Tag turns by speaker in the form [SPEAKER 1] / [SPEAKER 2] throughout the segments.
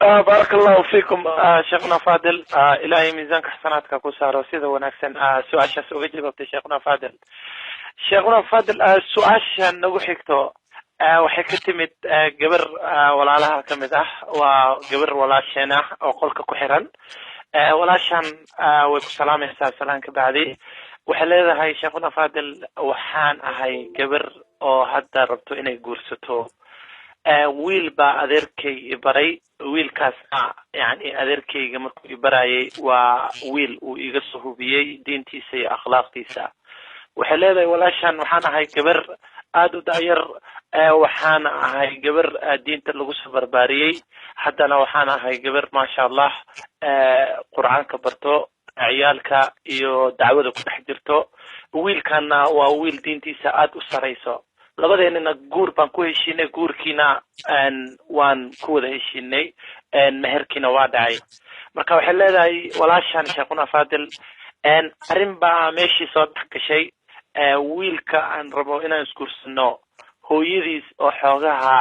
[SPEAKER 1] بارك الله فيكم شيخنا فاضل. إلهي ميزانك حسناتك كسارة وسيدة ونكسن. سؤال شاس وجبت شيخنا فاضل. شيخنا فاضل سؤال شان نقول حكتو وحكتمت جبر ولا لها كمده وجبر ولا شينه وقولك كحرا ولا شان وسلام السلام كبعدي وحليذا هاي شيخنا فاضل وحان هاي جبر أو هذا ربطو إني جورستو wiil baa adeerkay ibaray wiilkaasna yani adeerkayga markuu ibarayay waa wiil uu iga soo hubiyay diintiisa iyo akhlaaqdiisa waxay leedahay walaashan waxaan ahay gabar aad u daayar waxaan ahay gabar diinta lagu soo barbaariyay haddana waxaan ahay gabar maasha Allah quraanka barto ciyaalka iyo dacwada ku dhex jirto wiilkana waa wiil diintiisa aad u sareyso labadeenna guur baan ku heshiinay guurkiina waan ku wada heshiinay meherkiina waa dhacay marka waxay leedahay walaashan sheekuna faadil arrin baa meeshii soo gashay wiilka aan rabo inaan iskuursano hooyadiis oo xoogaha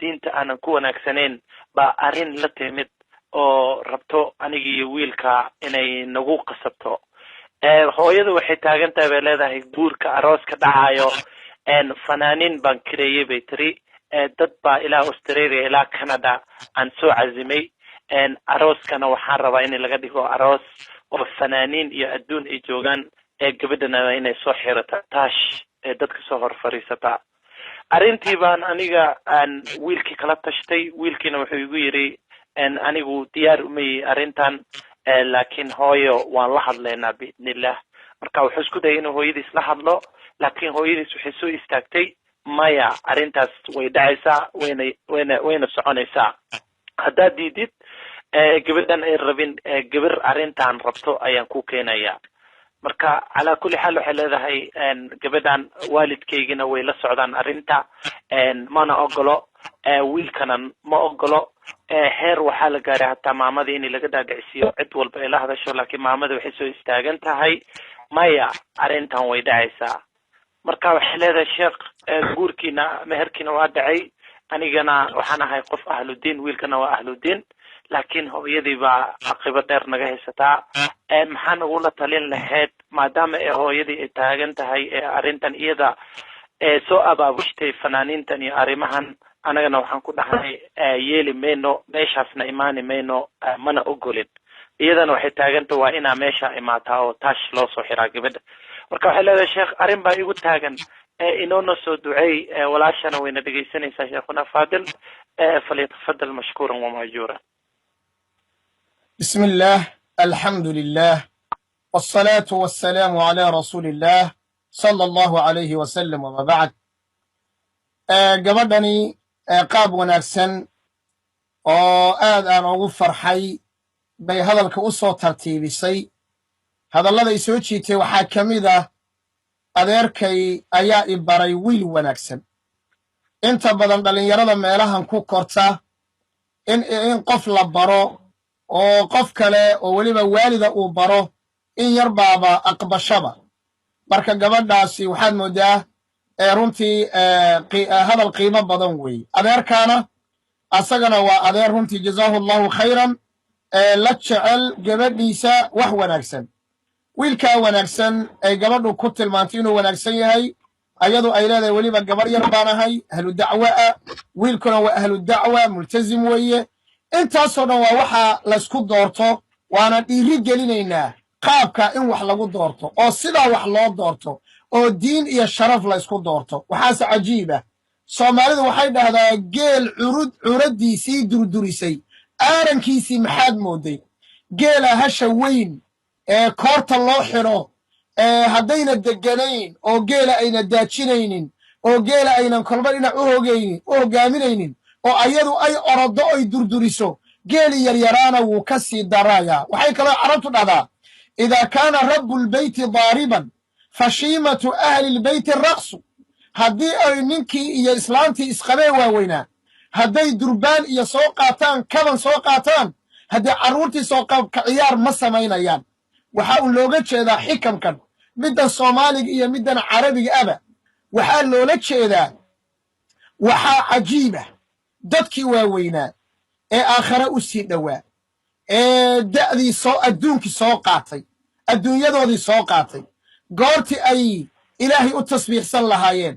[SPEAKER 1] diinta aanan ku wanaagsaneyn baa arrin la timid oo rabto aniga iyo wiilka inay nagu qasabto hooyadu waxay taagan tahay bay leedahay guurka arooska dhacayo فنانين بانكريه بيتري دد إلى أستراليا إلى كندا عن سوء عزمي أروس كان وحارة إني لقد هو أروس وفنانين يأدون إجوغان قبلنا إني سحرة تاش دد كسهر فريسة أرنتي بان أنيجا أن ويلكي كلاتشتي ويلكي نوحيويري أن أنيجو ديار أمي أرنتان لكن هويو وان لحظ لنا بإذن الله marka wuxuu isku dayay inuu hooyadiis la hadlo laakiin hooyadiis waxay soo istaagtay maya arintaas way dhacaysaa wayna soconaysaa hadda diidid gabadhan ay rabin gabar arintan rabto ayaan ku keenaya marka ala kulli xal waxay leedahay gabadhan waalidkeygina way la socdaan arinta mana ogolo wiilkana ma ogolo heer waxa la gaaray hatta maamadii in laga dhaadhiciyo cid walba ay la hadasho laakiin maamada waxay soo istaagan tahay maya arintan way dhacaysaa marka waxay leedahay sheekh guurkiina meherkiina waa dhacay anigana waxaan ahay qof ahludiin wiilkana waa ahludiin laakiin hooyadii baa aqib dheer naga haysataa maxaan ugu la talin lahayd maadaama hooyadii ay taagan tahay arintan iyada soo abaabushtay fanaaniintan iyo arimahan anagana waxaan ku dhahnay yeeli meeno meeshaasna imaani meeno mana ogolin iyadana waxay taaganta waa inaa meesha imaataa oo taash loo soo xiraa gabadha marka waxay leedahay sheekh arrin baa igu taagan inoona soo duceey walaashana wayna dhegaysanaysaa sheekhuna faadil falyatafadal mashkuuran wamaajuuran
[SPEAKER 2] بسم الله الحمد لله والصلاة والسلام على رسول الله صلى الله عليه وسلم وما بعد gabadhani qaab wanaagsan oo aad aan ugu farxay bay hadalka u soo tartiibisay hadallada ay soo jiitay waxaa ka mid ah adeerkay ayaa i baray wiil wanaagsan inta badan dhalinyarada meelahan ku korta in qof la baro oo qof kale oo weliba waalida uu baro in yar baaba aqbashaba marka gabadhaasi waxaad moodaa runtii hadal qiimo badan weeye adeerkaana asagana waa adeer runtii jazaahu allahu khayran la jecel gabadhiisa wax wanaagsan wiilkaa wanaagsan ay gabadhu ku tilmaantay inuu wanaagsan yahay ayadu ay leedahay weliba gabar yar baan ahay ahlu dacwa wiilkuna waa ahlu dacwa multazim weeye intaasoo dhan waa waxa laysku doorto waana dhiiri gelinaynaa qaabka in wax lagu doorto oo sidaa wax loo doorto oo diin iyo sharaf laysku doorto waxaase cajiiba soomaalidu waxay dhahdaa geel curadiisii durdurisay aarankiisii maxaad mooday geela hasha weyn koorta loo xidho haddayna deganayn oo geela ayna daajinaynin oo geela aynan kolba dhinac u hogaaminaynin oo ayadu ay orodo ay durduriso geeli yaryaraana wuu ka sii darayaa waxay kaloo carabtu dhahdaa idaa kaana rabu lbeyti daariban fashiimatu ahli lbeyti raqsu haddii ay ninkii iyo islaantii isqabeen waaweynaa hadday durbaan iyo soo qaataan kaban soo qaataan haddii carruurtii soo qabka ciyaar ma samaynayaan waxa uu looga jeedaa xikamkan middan soomaaliga iyo middan carabiga aba waxaa loola jeedaa waxaa cajiiba dadkii waaweynaa آخر أسي دوا دأذي أدونك سوقاتي adduunyadoodii soo qaatay goortii ay ilaahay u tasbiixsan lahaayeen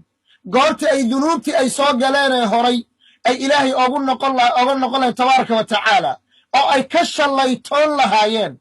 [SPEAKER 2] goortii ay dunuubtii ay soo galeenee horay ay ilaahay oga noqon lahayn tabaaraka wa tacaala oo ay ka shallaytoon lahaayeen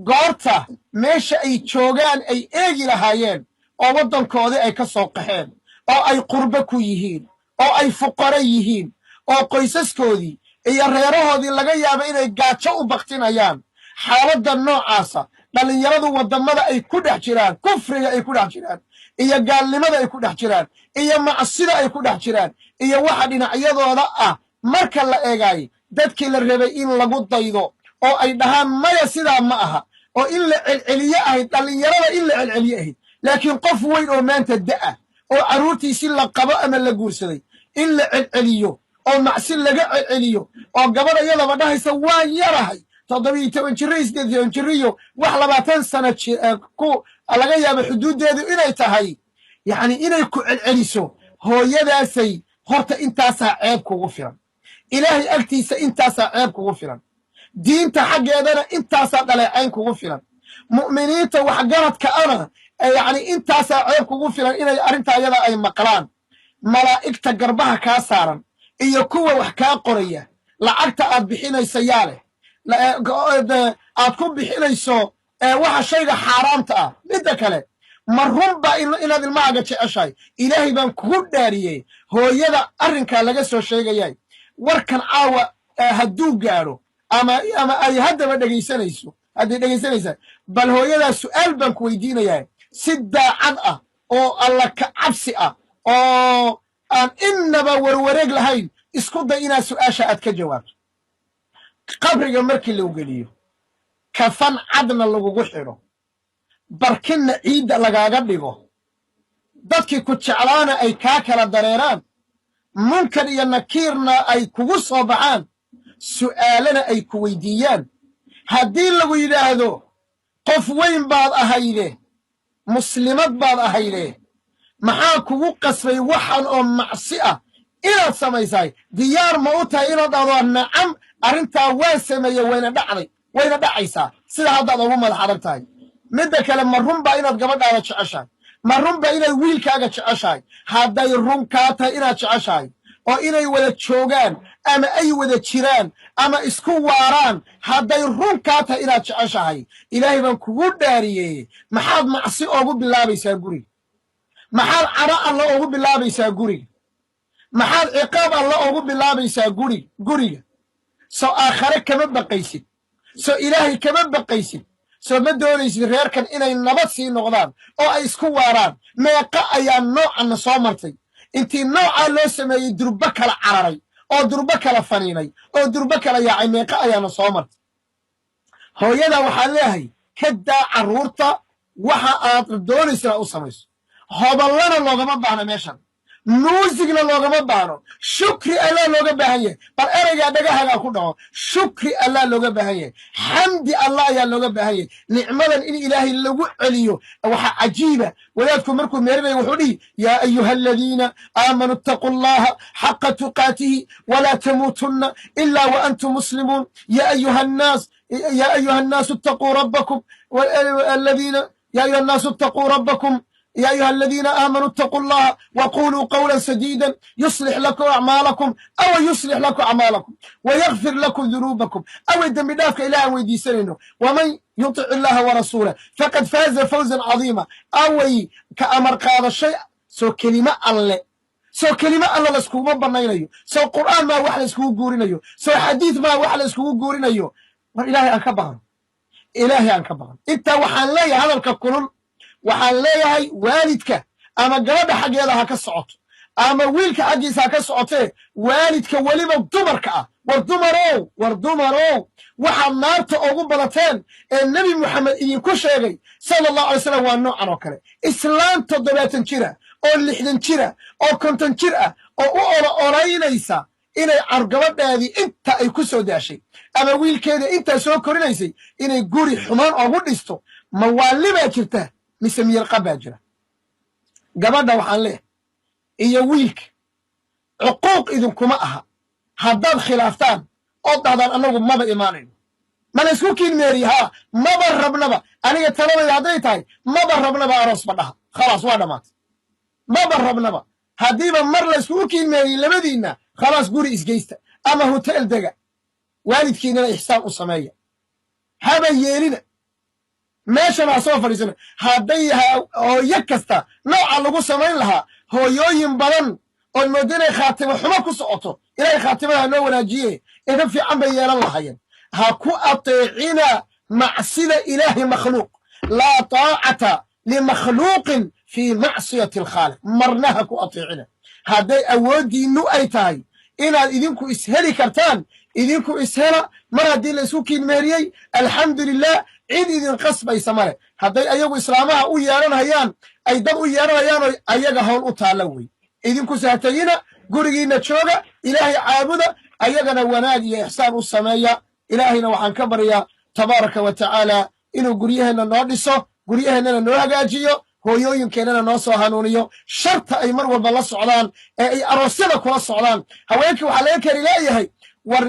[SPEAKER 2] goorta meesha ay joogaan ay eegi lahaayeen oo waddankoodii ay ka soo qaxeen oo ay qurbo ku yihiin oo ay fuqaro yihiin oo qoysaskoodii iyo reerahoodii laga yaabo inay gaajo u baktinayaan xaaladda noocaasa dhalinyaradu waddamada ay ku dhex jiraan kufriga ay ku dhex jiraan iyo gaalnimada ay ku dhex jiraan iyo macsida ay ku dhex jiraan iyo waxa dhinacyadooda ah marka la eegaayay dadkii la rabay in lagu daydo oo ay dhahaan maya sidaa ma aha oo in la celceliye ahayd dhalinyarada in la celceliye ahayd laakiin qof weyn oo maanta da'ah oo carruurtiisi la qabo ama la guursaday in la celceliyo oo macsi laga celceliyo oo gabadha iyadaba dhahaysa waan yarahay 17 jir 18 jiriyo wax 20 sano ku laga yaabo xuduudeedu inay tahay yani inay ku celceliso hooyadaasay horta intaasaa ceeb kugu filan ilaahay agtiisa intaasaa ceeb kugu filan diinta xaggeedana intaasaa dhaleecayn kugu filan mu'miniinta waxgaradka ana yani intaasaa ceeb kugu filan inay arrintaa iyada ay maqlaan malaa'igta garbaha kaa saaran iyo kuwa wax kaa qoraya lacagta aad bixinaysa yaa leh aad ku bixinayso waxa shayga xaaraamta ah midda kale ma runba inaad ilmahaaga jeceshahay ilaahay baan kugu dhaariyey hooyada arrinkaa laga soo sheegayay warkan caawa hadduu gaadho ama ay haddaba hadday dhegaysanaysaa bal hooyadaa su'aal baan ku weydiinayaa si daacad ah oo alla ka cabsi ah oo aan innaba warwareeg lahayn isku day inaad su'aasha aad ka jawaabto qabriga markii lagu geliyo kafan cadna lagugu xidho barkinna ciidda lagaaga dhigo dadkii ku jeclaana ay kaa kala dareeraan munkar iyo nakiirna ay kugu soo baxaan su'aalana ay ku weydiiyaan haddii lagu yidhaahdo qof weyn baad ahayde muslimad baad ahayde maxaa kugu qasbay waxan oo macsi ah inaad samaysahay diyaar ma u tahay inaad dhahdo nacam arrintaa waan sameeye wayna dhacaysaa sida haddaad ugu madax adag tahay midda kale ma runbaa inaad gabadhaada jeceshahay ma runbaa inaad wiilkaaga jeceshahay hadday run kaa tahay inaad jeceshahay oo inay wada joogaan ama ay wada jiraan ama isku waaraan hadday run kaa tahay inaad jeceshahay ilaahay baan kugu dhaariyey maxaad macsi oogu bilaabaysaa guriga maxaad caro alla oogu bilaabaysaa guriga maxaad ciqaab alla oogu bilaabaysaa guriga soo aakhare kama baqaysid soo ilaahay kama baqaysid soo ma doonaysid reerkan inay nabad sii noqdaan oo ay isku waaraan meeqa ayaa noocanna soo martay intii noocaa loo sameeyey durbo kala cararay oo durbo kala faniinay oo durbo kala yaacay meeqa ayaana soo martay hooyada waxaan leeyahay ka daa carruurta waxa aad doonaysa inaad u samayso hoballana loogama baahno meeshan muusigna loogama baahno shukri allaa looga baahan yahay bal ereygaa dhagahagaa ku dhaco shukri allaa looga baahan yahay xamdi allah ayaa looga baahan yahay nicmadan in ilaahay lagu celiyo waxaa cajiiba wadaadku markuu meerinaya wuxuu dhihi yaa ayuha aladiina aamanuu ittaquu allaha xaqa tuqaatihi walaa tamuutunna ilaa wa antum muslimuun yaa ayuha annaasu ittaquu rabbakum يا أيها الناس اتقوا ربكم يا أيها الذين آمنوا اتقوا الله وقولوا قولا سديدا يصلح لكم أعمالكم أو يصلح لكم أعمالكم ويغفر لكم ذنوبكم أو يدم بدافك إله ويدي سنينه ومن يطع الله ورسوله فقد فاز فوزا عظيما أو كأمر قال الشيء سو كلمة الله سو كلمة الله لسكو مبنينيو سو قرآن ما وحل لسكو قورينيو سو حديث ما وحل لسكو قورينيو إلهي أنكبهن إلهي أنكبهن إنت وحان لي هذا الككلون waxaan leeyahay waalidka ama gabadha xaggeeda ha ka socoto ama wiilka xaggiisa ha ka socotee waalidka weliba dumarka ah war dumarow waxaad naarta ugu badateen ee nebi moxamed idinku sheegay sala allahu alay slam waa noocan oo kale islaan 70 jira oo 60 jira oo 50 jir ah oo u olaynaysa inay gabadhaadii inta ay ku soo daashay ama wiilkeeda intaa soo korinaysay inay guri xumaan ugu dhisto ma waalibaa jirta mise miyir qabaa jira gabadha waxaan leeyahay iyo wiilka cuquuq idinkuma aha haddaad khilaaftaan oo dahdaan annagu maba imaanayn ma la isku kiin meeriyaa maba rabnaba aniga taladayda hadday tahay maba rabnaba aroos badhaha khalaas waa dhammaatay maba rabnaba haddiiba mar la iskugu kiin meeriye labadiinna khalaas guri isgeysta ama hotel dega waalidkiinana ixsaan u sameeya haba yeelina meeshana ha soo fadhiisana hadday hooyo kasta nooca lagu samayn lahaa hooyooyin badan oon moodo inay khaatimo xumo ku socoto ilaahay khaatimada ha noo wanaajiye idan fiican bay yeelan lahayeen ha ku ateecina macsida ilaahi makhluuq laa taacata limakhluuqin fii macsiyati alkhaaliq marna ha ku ateecina hadday awooddiinnu ay tahay inaad idinku isheli kartaan idinku ishela mar haddii la isku kiinmeeriyey alxamdu lilah cid idin qasbaysa male hadday ayagu islaamaha u yeeranhayaan ay dad u yeeranhayaanoo ayaga howl u taalla wey idinku sahtagina gurigiinna jooga ilaahay caabuda ayagana wanaag iyo ixsaan u sameeya ilaahayna waxaan ka baryaa tabaaraka wa tacaala inuu guryaheenna noo dhiso guryaheennana noo hagaajiyo hooyooyinkeennana noo soo hanuuniyo sharta ay mar walba la socdaan ee ay aroosyada kula socdaan haweenkii waxaa laga kari leeyahay war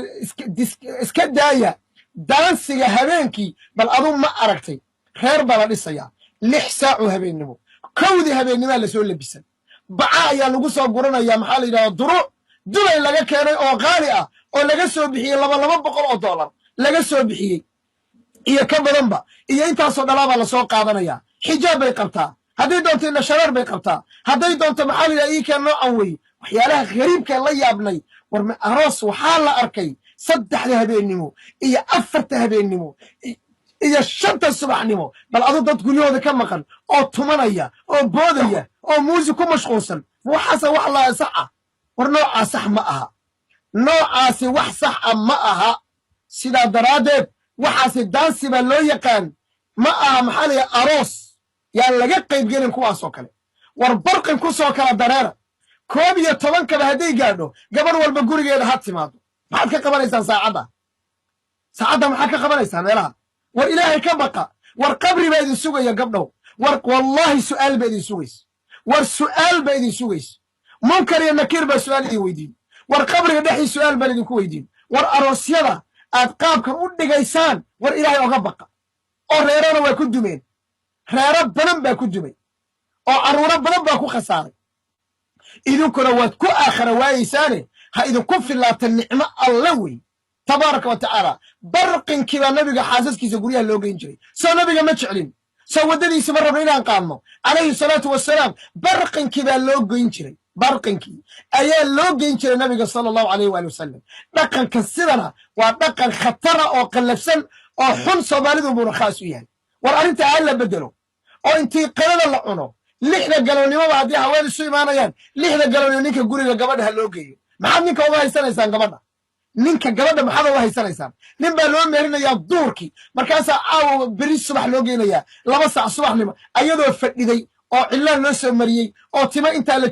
[SPEAKER 2] iska daaya daansiga habeenkii bal aduu ma aragtay reer baa la dhisayaa 6 saacu habeennimo kowdii habeennimaa lasoo labisan baca ayaa lagu soo guranayaa maxaa la yidhahdaa dubay laga keenay oo qaali ah oo laga soo bixiyey $200 laga soo bixiyey iyo ka badanba iyo intaasoo dhalaabaa lasoo qaadanayaa xijaab bay qabtaa hadday doonto indhashareer bay qabtaa hadday doonto maxaa la yidhaha ii keen noocan weye waxyaalaha ghariibka la yaabnay war aroos waxaa la arkay 3 habeennimo iyo 4 habeennimo iyo 5 subaxnimo bal adu dad guryahooda ka maqan oo tumanaya oo boodaya oo muusig ku mashquulsan waxaase wax la sax ah war noocaa sax ma aha noocaasi wax sax ah ma aha sidaa daraaddeed waxaasi daansi baa loo yaqaan ma aha maxaa la yidhaha aroos yaan laga qaybgelin kuwaasoo kale war barqin ku soo kala dareera 11 hadday gaadho gabar walba gurigeeda ha timaado maxaad ka qabanaysaan saacadda maxaad ka qabanaysaan meelaha war ilaahay ka baqa war qabri baa idin sugaya gabdhow war wallaahi su'aal baa idin sugaysa war su'aal baa idin sugaysa munkar iyo nakiir baa su'aal idin weydiin war qabriga dhexii su'aal baan idinku weydiin war aroosyada aad qaabkan u dhigaysaan war ilaahay oga baqa oo reerana waa ku dumeen reero badan baa ku dumay oo carruuro badan baa ku khasaaray idinkuna waad ku aakhira waayaysaane ha idinku fillaata nicmo alla wey tabaaraka wa tacaala barqinkii baa nabiga xaasaskiisa guryaha loo geyn jiray soo nabiga ma jeclin soo waddadiisi ma rabno inaan qaadno calayhi salaatu wassalaam barqinkii baa loo geyn jiray barqinkii ayaa loo geyn jiray nabiga sala allahu calayh waali wasalam dhaqanka sidana waa dhaqan khatara oo qallafsan oo xun soomaalidu buuna khaas u yahay war arrinta ha la bedelo oo intii qadada la cuno 6 galoonnimoba haddii haween isu imaanayaan 6 galoonnimo ninka guriga gabadha ha loo geeyo maxaad ninka uga haysanaysaan gabadha ninka gabadha maxaad uga haysanaysaan nin baa loo meerinayaa duurkii markaasaa caawa beri subax loo geynayaa 2 saac subaxnimo ayadoo fadhiday oo cillaan loo soo mariyey oo timo intaa la